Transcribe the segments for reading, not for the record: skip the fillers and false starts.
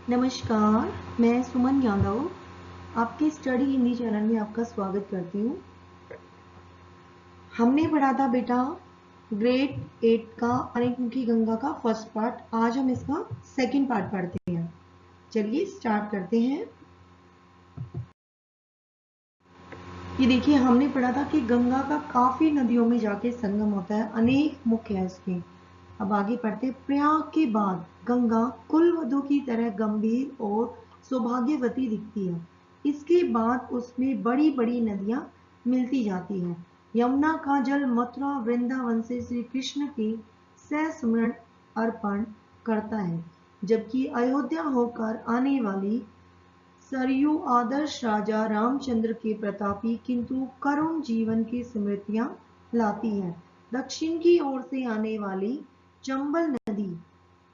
नमस्कार, मैं सुमन यादव आपके स्टडी हिंदी चैनल में आपका स्वागत करती हूँ। हमने पढ़ा था बेटा ग्रेड 8 का अनेकमुखी गंगा का फर्स्ट पार्ट। आज हम इसका सेकंड पार्ट पढ़ते हैं। चलिए स्टार्ट करते हैं। ये देखिए, हमने पढ़ा था कि गंगा का काफी नदियों में जाके संगम होता है, अनेक मुख है इसके। अब आगे पढ़ते। प्रयाग के बाद गंगा कुलवधु की तरह गंभीर और सौभाग्यवती दिखती है। इसके बाद उसमें बड़ी बड़ी नदियां मिलती जाती हैं। यमुना का जल मथुरा वृंदावन से श्री कृष्ण के सहस्मरण अर्पण करता है, जबकि अयोध्या होकर आने वाली सरयू आदर्श राजा रामचंद्र के प्रतापी किंतु करुण जीवन की स्मृतियां लाती है। दक्षिण की ओर से आने वाली चंबल नदी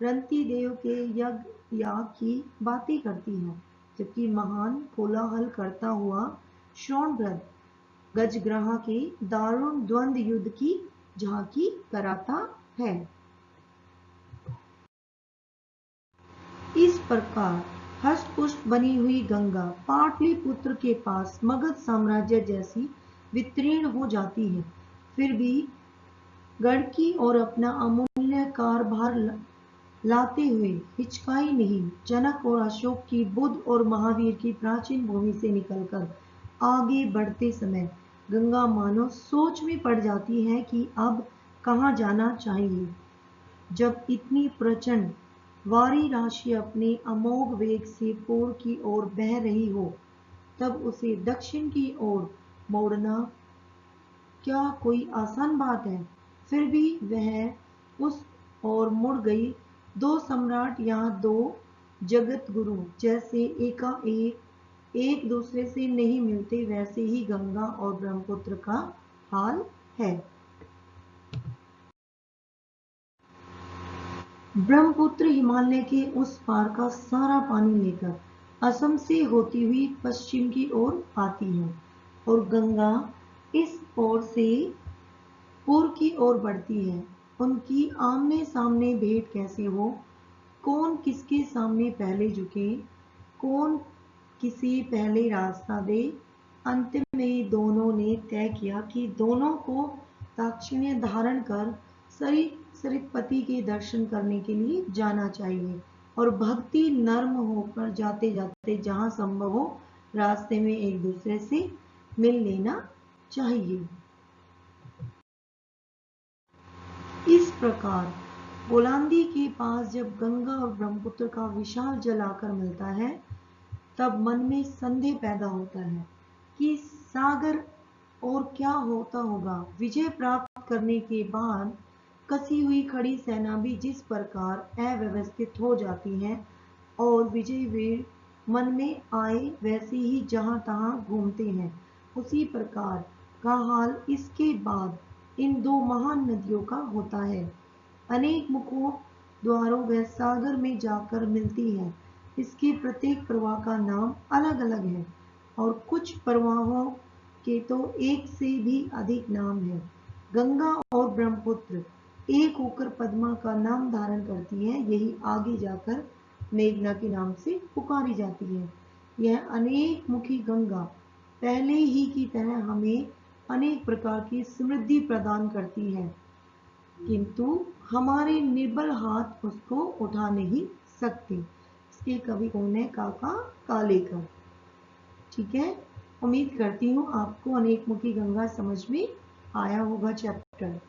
रंती देव के यज्ञ याग की बातें करती है, जबकि महान कोलाहल करता हुआ श्रवणव्रत गजग्रहा के दारुण द्वंद्व युद्ध की झांकी कराता है। इस प्रकार हष्टपुष्ट बनी हुई गंगा पाटलिपुत्र के पास मगध साम्राज्य जैसी वितीर्ण हो जाती है, फिर भी गढ़ की और अपना अमूल्य कारभार लाते हुए हिचकाई नहीं। जनक और अशोक की, बुद्ध और महावीर की प्राचीन भूमि से निकलकर आगे बढ़ते समय गंगा मानो सोच में पड़ जाती है कि अब कहाँ जाना चाहिए। जब इतनी प्रचंड वारी राशि अपने अमोघ वेग से पूर्व की ओर बह रही हो, तब उसे दक्षिण की ओर मोड़ना क्या कोई आसान बात है। फिर भी वह उस ओर मुड़ गई। दो सम्राट या दो जगत गुरु जैसे एकाएक एक दूसरे से नहीं मिलते, वैसे ही गंगा और ब्रह्मपुत्र का हाल है। ब्रह्मपुत्र हिमालय के उस पार का सारा पानी लेकर असम से होती हुई पश्चिम की ओर आती है, और गंगा इस ओर से पूर्व की ओर बढ़ती है। उनकी आमने सामने भेंट कैसे हो, कौन किसके सामने पहले झुके, कौन किसे पहले रास्ता दे, अंतिम में दोनों ने तय किया कि दोनों को दाक्षिण्य धारण कर सरितपति के दर्शन करने के लिए जाना चाहिए, और भक्ति नर्म होकर जाते जाते जहां संभव हो रास्ते में एक दूसरे से मिल लेना चाहिए। इस प्रकार गोलांदी के पास जब गंगा और ब्रह्मपुत्र का विशाल जल आकर मिलता है, तब मन में संदेह पैदा होता है कि सागर और क्या होता होगा। विजय प्राप्त करने के बाद कसी हुई खड़ी सेना भी जिस प्रकार अव्यवस्थित हो जाती है और विजय वीर मन में आए वैसे ही जहां तहां घूमते हैं, उसी प्रकार का हाल इसके बाद इन दो महान नदियों का होता है। अनेक मुखों द्वारों व सागर में जाकर मिलती है। इसके प्रत्येक प्रवाह का नाम अलग अलग है, और कुछ प्रवाहों के तो एक से भी अधिक नाम है। गंगा और ब्रह्मपुत्र एक होकर पद्मा का नाम धारण करती है। यही आगे जाकर मेघना के नाम से पुकारी जाती है। यह अनेक मुखी गंगा पहले ही की तरह हमें अनेक प्रकार की समृद्धि प्रदान करती है, किंतु हमारे निर्बल हाथ उसको उठा नहीं सकते। इसके कवि कौन है? काका कालेकर। ठीक है, उम्मीद करती हूँ आपको अनेकमुखी गंगा समझ में आया होगा चैप्टर।